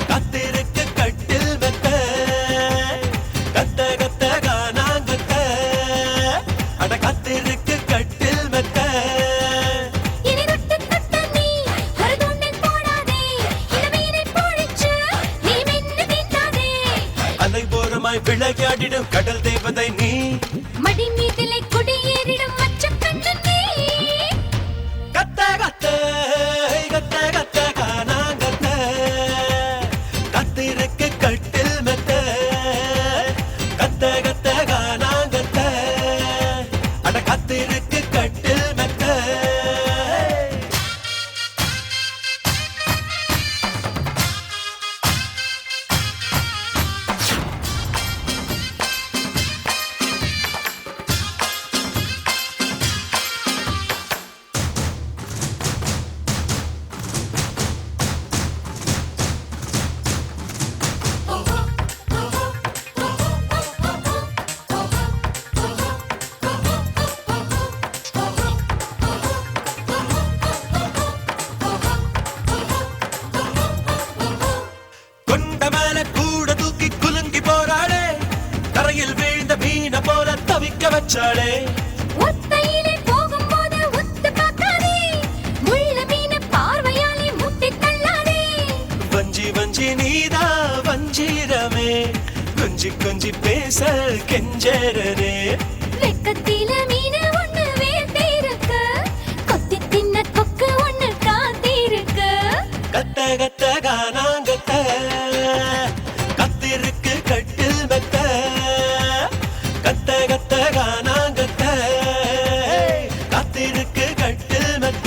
கத்திருக்கு கட்டில் மெத்த கத்த கத்த காணாங்கத்த அட கத்திருக்கு கட்டில் மெத்த அலை போரமாய் விளையாடிடும் கடல் தேவதை நீ மடி மீதிலை குடியேறிடும் மச்ச கண்ணு நீ கத்த கத்த கத்த கத்த காணாங்கத்த கத்திருக்கு கட்டில் மெத்த கத்த கத்த காணாங்கத்த அட கத்திருக்கு கட்டில் மெத்த மீன போல தவிக்க வச்சாளே ஒத்தையிலே போகும்போது ஒத்து பார்க்காதே முள்ள மீன பார்வையாலே முட்டி தள்ளாதே வஞ்சி வஞ்சி நீதா வஞ்சீரமே கொஞ்சி கொஞ்சி பேச கெஞ்சரனே வெக்கத்தில மீன ஒண்ணு வேண்டிருக்க கொத்தி தின்ன கொக்கு ஒண்ணு காத்திருக்க கத்த கத்த காணாங்கத்த கத்திருக்கு கட்டில் மெத்த கத்த கத்த காணாங்கத்த கத்திருக்கு கட்டில் மெத்த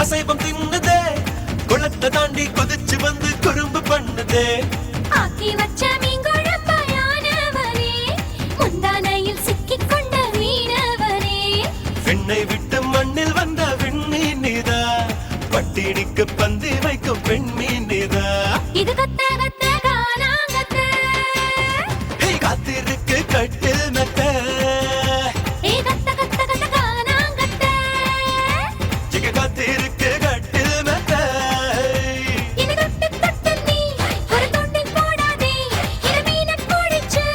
அசைவம் தின்னுதே குளத்தை தாண்டி கொதிச்சு வந்து குறும்பு பண்ணுதே ஆக்கி வச்ச மீன்குழம்பாயானவரே முந்தானையில் சிக்கிக் கொண்ட வீணவரே விண்ணை விட்டு மண்ணில் வந்த விண்மீன் நீதா பட்டினிக்கு பந்தி வைக்கும் பெண்மீன் நீதா இது கத்த கத்த காணாங்கத்த காத்திருக்கு கட்டில் மெத்த கத்த கத்த கத்த காணாங்கத்த காத்திருக்கு கட்டில் மெத்த இது தொட்டு தொட்டு நீ ஒரு தொண்டில் போடாதே இது மீனை பிடிச்சு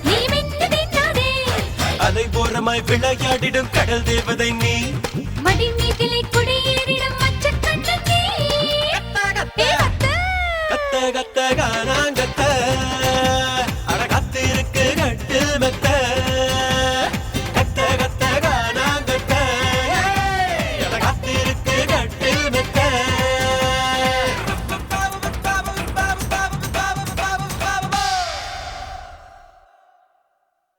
நீ மென்னு தின்னாதே அலை போரமாய் விளையாடிடும் கடல் தேவதை நீ மடி மீதிலை குடியேறிடும் மச்ச கண்ணு நீ கத்த கத்த காணாங்கத்த